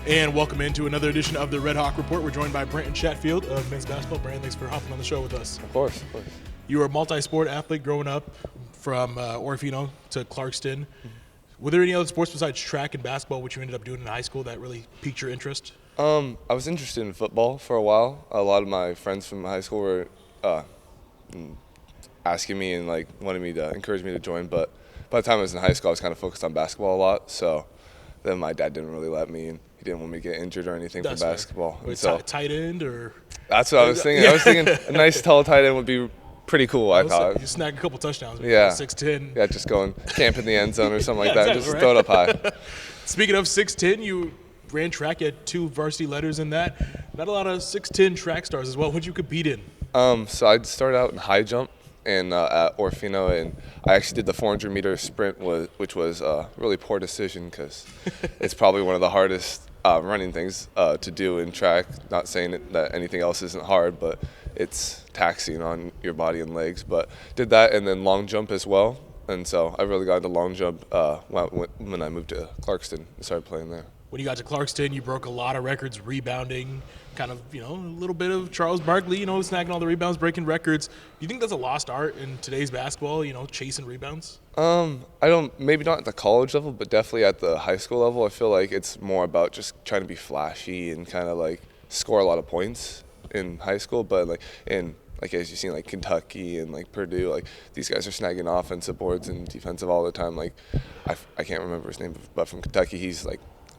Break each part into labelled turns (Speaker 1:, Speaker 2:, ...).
Speaker 1: And welcome into another edition of the Redhawk Report. We're joined by Brandton Chatfield of men's basketball. Brandon, thanks for hopping on the show with us.
Speaker 2: Of course.
Speaker 1: You were a multi-sport athlete growing up from Orofino to Clarkston. Were there any other sports besides track and basketball, which you ended up doing in high school, that really piqued your interest?
Speaker 2: I was interested in football for a while. A lot of my friends from high school were asking me and wanted me to encourage me to join. But by the time I was in high school, I was kind of focused on basketball a lot. So then my dad didn't really let me, and he didn't want me to get injured or anything for basketball.
Speaker 1: Wait,
Speaker 2: so
Speaker 1: tight end or?
Speaker 2: That's what I was thinking. I was thinking a nice tall tight end would be pretty cool. I thought.
Speaker 1: You snag a couple touchdowns.
Speaker 2: Yeah.
Speaker 1: 6'10".
Speaker 2: Yeah, just going camp in the end zone or something like
Speaker 1: Yeah,
Speaker 2: that.
Speaker 1: exactly,
Speaker 2: Just
Speaker 1: right?
Speaker 2: throw it up high.
Speaker 1: Speaking of 6'10", you ran track. You had 2 varsity letters in that. Not a lot of 6'10" track stars as well. What'd you compete in?
Speaker 2: So I started out in high jump and at Orofino, and I actually did the 400-meter sprint, which was a really poor decision because it's probably one of the hardest running things to do in track. Not saying that anything else isn't hard, but it's taxing on your body and legs. But did that, and then long jump as well. And so I really got into long jump when I moved to Clarkston and started playing there.
Speaker 1: When you got to Clarkston, you broke a lot of records, rebounding, kind of, a little bit of Charles Barkley, snagging all the rebounds, breaking records. Do you think that's a lost art in today's basketball, chasing rebounds?
Speaker 2: Maybe not at the college level, but definitely at the high school level. I feel like it's more about just trying to be flashy and kind of score a lot of points in high school. But as you've seen, Kentucky and Purdue, these guys are snagging offensive boards and defensive all the time. I can't remember his name, but from Kentucky, he's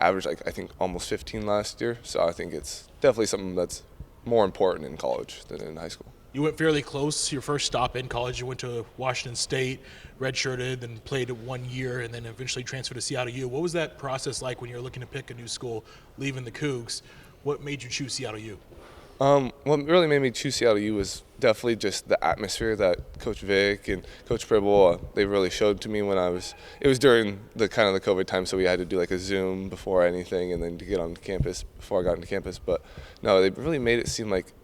Speaker 2: averaged I think almost 15 last year. So I think it's definitely something that's more important in college than in high school.
Speaker 1: You went fairly close. Your first stop in college, you went to Washington State, redshirted, then played 1 year, and then eventually transferred to Seattle U. What was that process like when you were looking to pick a new school, leaving the Cougs? What made you choose Seattle U?
Speaker 2: What really made me choose Seattle U was definitely just the atmosphere that Coach Vic and Coach Pribble, they really showed to me when it was during the kind of the COVID time, so we had to do a Zoom before anything and then to get on campus before I got into campus. But no, they really made it seem like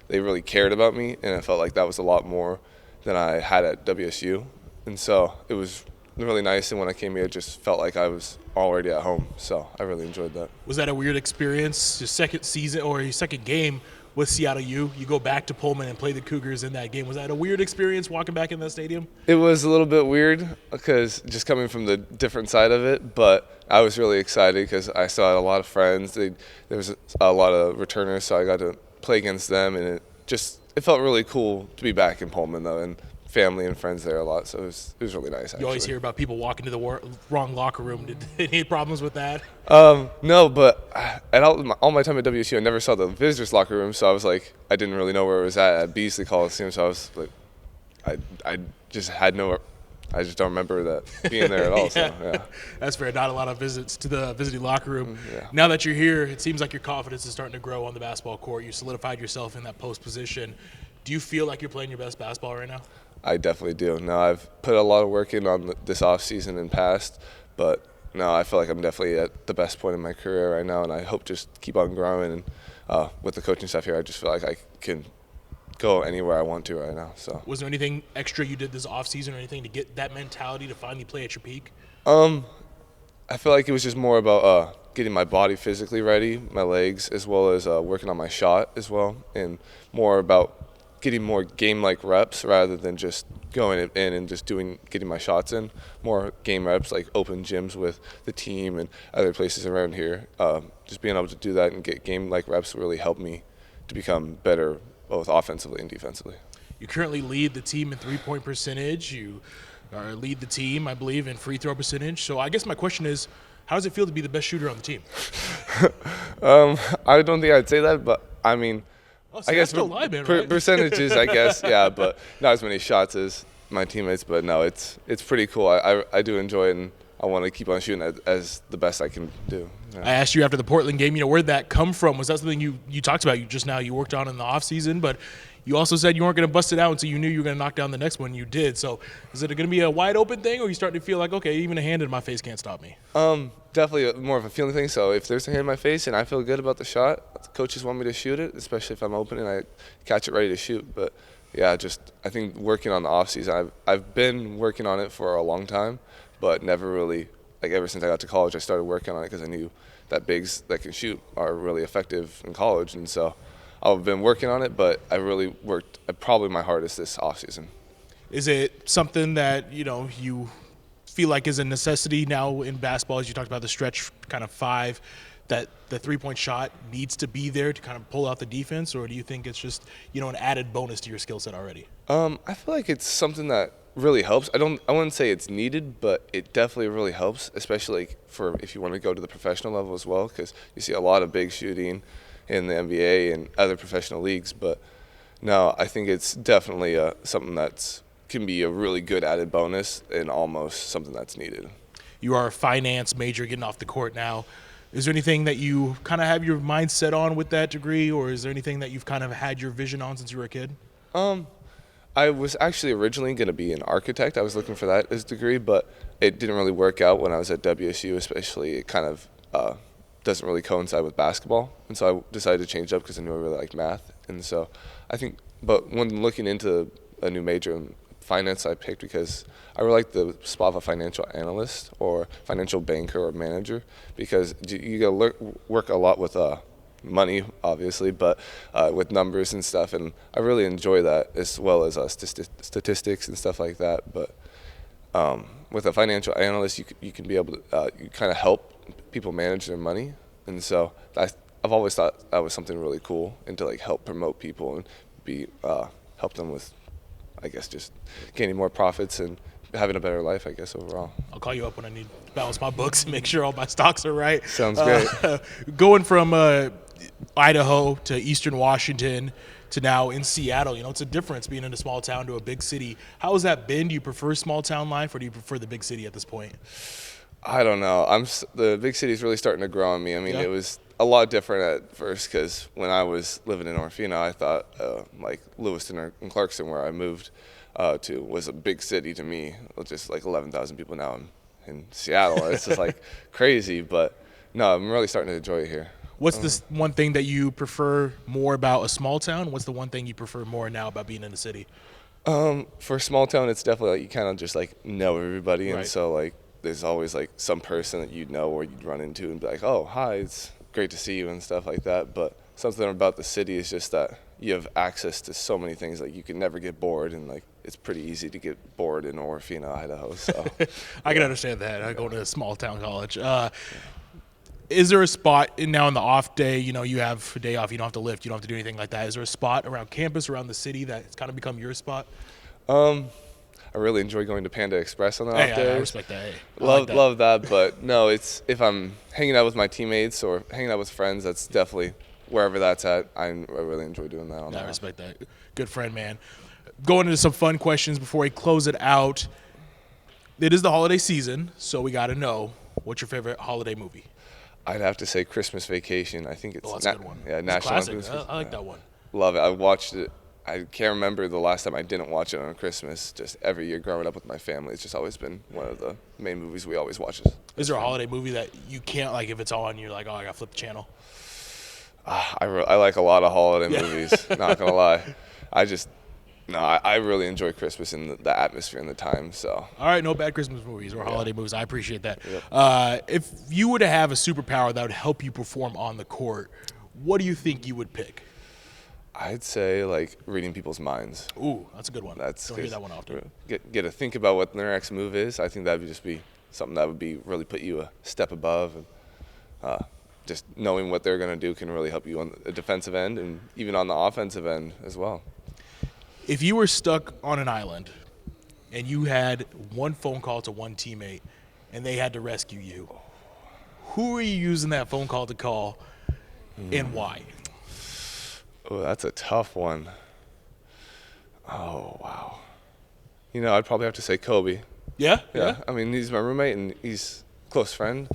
Speaker 2: they really cared about me, and I felt like that was a lot more than I had at WSU. And so it was really nice, and when I came here, it just felt like I was already at home. So I really enjoyed that.
Speaker 1: Was that a weird experience, your second season or your second game with Seattle U? You go back to Pullman and play the Cougars in that game. Was that a weird experience walking back in that stadium?
Speaker 2: It was a little bit weird because just coming from the different side of it, but I was really excited because I still had a lot of friends. There was a lot of returners, so I got to play against them, and it felt really cool to be back in Pullman, though, and family and friends there a lot, so it was really nice, actually.
Speaker 1: You always hear about people walking to the wrong locker room. Did any problems with that?
Speaker 2: No, but at all my time at WSU, I never saw the visitors' locker room, so I was I didn't really know where it was at Beasley Coliseum, so I was I just don't remember that being there at all.
Speaker 1: Yeah.
Speaker 2: So, yeah.
Speaker 1: That's fair. Not a lot of visits to the visiting locker room.
Speaker 2: Yeah.
Speaker 1: Now that you're here, it seems like your confidence is starting to grow on the basketball court. You solidified yourself in that post position. Do you feel like you're playing your best basketball right now?
Speaker 2: I definitely do. No, I've put a lot of work in on this off season and past, but no, I feel like I'm definitely at the best point in my career right now, and I hope just keep on growing. And with the coaching staff here, I just feel like I can go anywhere I want to right now. So,
Speaker 1: was there anything extra you did this off season or anything to get that mentality to finally play at your peak?
Speaker 2: I feel like it was just more about getting my body physically ready, my legs, as well as working on my shot as well, and more about getting more game-like reps rather than just going in and just getting my shots in. More game reps, like open gyms with the team and other places around here. Just being able to do that and get game-like reps really helped me to become better both offensively and defensively.
Speaker 1: You currently lead the team in three-point percentage. You lead the team, I believe, in free throw percentage. So I guess my question is, how does it feel to be the best shooter on the team?
Speaker 2: I don't think I'd say that, but I mean,
Speaker 1: I guess right?
Speaker 2: Percentages, I guess, yeah, but not as many shots as my teammates. But no, it's pretty cool. I do enjoy it, and I want to keep on shooting as the best I can do. Yeah.
Speaker 1: I asked you after the Portland game, where'd that come from? Was that something you talked about you worked on in the off season, but you also said you weren't going to bust it out until you knew you were going to knock down the next one. You did. So is it going to be a wide open thing, or are you starting to feel like, okay, even a hand in my face can't stop me?
Speaker 2: Definitely more of a feeling thing. So if there's a hand in my face and I feel good about the shot, the coaches want me to shoot it, especially if I'm open and I catch it ready to shoot. But yeah, I think working on the off season, I've been working on it for a long time, but never really, like ever since I got to college, I started working on it because I knew that bigs that can shoot are really effective in college. And so I've been working on it, but I really worked probably my hardest this offseason.
Speaker 1: Is it something that, you feel like is a necessity now in basketball, as you talked about the stretch kind of five, that the three-point shot needs to be there to kind of pull out the defense, or do you think it's just, an added bonus to your skill set already?
Speaker 2: I feel like it's something that really helps. I wouldn't say it's needed, but it definitely really helps, especially for if you want to go to the professional level as well, because you see a lot of big shooting in the NBA and other professional leagues. But no, I think it's definitely something that's can be a really good added bonus and almost something that's needed.
Speaker 1: You are a finance major getting off the court now. Is there anything that you kind of have your mind set on with that degree, or is there anything that you've kind of had your vision on since you were a kid?
Speaker 2: I was actually originally going to be an architect. I was looking for that as a degree, but it didn't really work out when I was at WSU, especially it kind of doesn't really coincide with basketball. And so I decided to change up because I knew I really liked math. And so I think, but when looking into a new major in finance, I picked because I really like the spot of a financial analyst or financial banker or manager, because you got to work a lot with money, obviously, but with numbers and stuff, and I really enjoy that, as well as statistics and stuff like that. But with a financial analyst, you can be able to you kind of help people manage their money, and so I've always thought that was something really cool, and to like help promote people and be help them with, I guess, just gaining more profits and having a better life, I guess, overall.
Speaker 1: I'll call you up when I need to balance my books and make sure all my stocks are right.
Speaker 2: Sounds great.
Speaker 1: Going from Idaho to Eastern Washington to now in Seattle, it's a difference being in a small town to a big city. How has that been? Do you prefer small town life, or do you prefer the big city at this point?
Speaker 2: I don't know. The big city's really starting to grow on me. I mean, It was a lot different at first, because when I was living in Orofino, I thought like Lewiston and Clarkston, where I moved to, was a big city to me. Just like 11,000 people now in Seattle. It's just like crazy, but no, I'm really starting to enjoy it here.
Speaker 1: What's this one thing that you prefer more about a small town? What's the one thing you prefer more now about being in the city?
Speaker 2: For a small town, it's definitely like you kind of just like know everybody, and
Speaker 1: Right.
Speaker 2: so like there's always like some person that you know or you'd run into and be like, oh, hi, it's great to see you and stuff like that. But something about the city is just that you have access to so many things. Like you can never get bored, and like it's pretty easy to get bored in Orofino, Idaho. So
Speaker 1: I can understand that. I go to a small town college. Is there a spot now in the off day, you have a day off, you don't have to lift, you don't have to do anything like that. Is there a spot around campus, around the city, that's kind of become your spot?
Speaker 2: I really enjoy going to Panda Express on the off days.
Speaker 1: I respect that. Hey,
Speaker 2: Love that, but no, it's if I'm hanging out with my teammates or hanging out with friends, that's definitely wherever that's at. I really enjoy doing that.
Speaker 1: I respect that. Good friend, man. Going into some fun questions before we close it out. It is the holiday season, so we got to know, what's your favorite holiday movie?
Speaker 2: I'd have to say Christmas Vacation. I think it's
Speaker 1: that's a good one.
Speaker 2: Yeah,
Speaker 1: It's
Speaker 2: National
Speaker 1: classic.
Speaker 2: Lampoon's
Speaker 1: I like that one.
Speaker 2: Love it. I watched it. I can't remember the last time I didn't watch it on Christmas. Just every year growing up with my family, it's just always been one of the main movies we always watch.
Speaker 1: Is there a holiday movie that you can't, like, if it's on, you're like, oh, I got to flip the channel?
Speaker 2: I like a lot of holiday movies, not going to lie. I really enjoy Christmas and the atmosphere and the time. So.
Speaker 1: All right, no bad Christmas movies or holiday movies. I appreciate that. Yep. If you were to have a superpower that would help you perform on the court, what do you think you would pick?
Speaker 2: I'd say like reading people's minds.
Speaker 1: Ooh, that's a good one. Don't hear that one often.
Speaker 2: Get to think about what their next move is. I think that would just be something that would be really put you a step above, and just knowing what they're going to do can really help you on the defensive end and even on the offensive end as well.
Speaker 1: If you were stuck on an island and you had one phone call to one teammate and they had to rescue you, who are you using that phone call to call and why?
Speaker 2: Oh, that's a tough one. Oh, wow. I'd probably have to say Kobe.
Speaker 1: Yeah?
Speaker 2: I mean, he's my roommate and he's a close friend.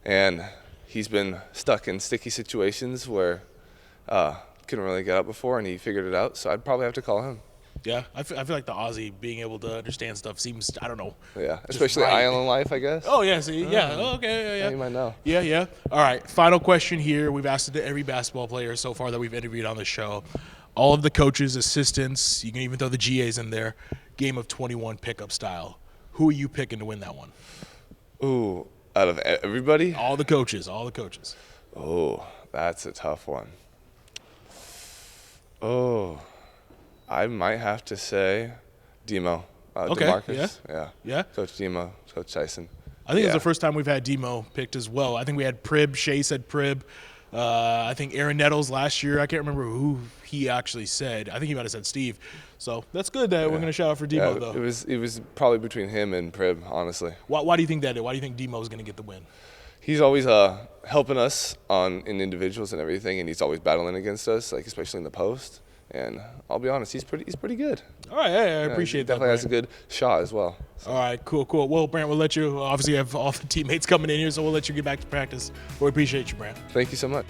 Speaker 2: And he's been stuck in sticky situations where couldn't really get out before, and he figured it out. So I'd probably have to call him.
Speaker 1: Yeah, I feel like the Aussie being able to understand stuff seems, I don't know.
Speaker 2: Yeah, especially
Speaker 1: right.
Speaker 2: island life, I guess.
Speaker 1: Oh, yeah, see, yeah. Oh, okay, yeah.
Speaker 2: You might know.
Speaker 1: Yeah. All right, final question here. We've asked it to every basketball player so far that we've interviewed on the show. All of the coaches, assistants, you can even throw the GAs in there, game of 21 pickup style. Who are you picking to win that one?
Speaker 2: Ooh, out of everybody?
Speaker 1: All the coaches.
Speaker 2: Oh, that's a tough one. Oh, I might have to say Demo.
Speaker 1: Okay,
Speaker 2: DeMarcus.
Speaker 1: Yeah?
Speaker 2: Coach Demo, Coach Tyson.
Speaker 1: I think it's the first time we've had Demo picked as well. I think we had Prib. Shea said Prib. I think Aaron Nettles last year. I can't remember who he actually said. I think he might have said Steve. So that's good that we're going to shout out for Demo, though.
Speaker 2: It was probably between him and Prib, honestly.
Speaker 1: Why do you think that is? Why do you think Demo is going to get the win?
Speaker 2: He's always helping us in individuals and everything, and he's always battling against us, like especially in the post. And I'll be honest, he's pretty good.
Speaker 1: All right, I appreciate that.
Speaker 2: Definitely has a good shot as well.
Speaker 1: So. All right, cool. Well, Brant, we'll let you obviously have all the teammates coming in here, so we'll let you get back to practice. We appreciate you, Brant.
Speaker 2: Thank you so much.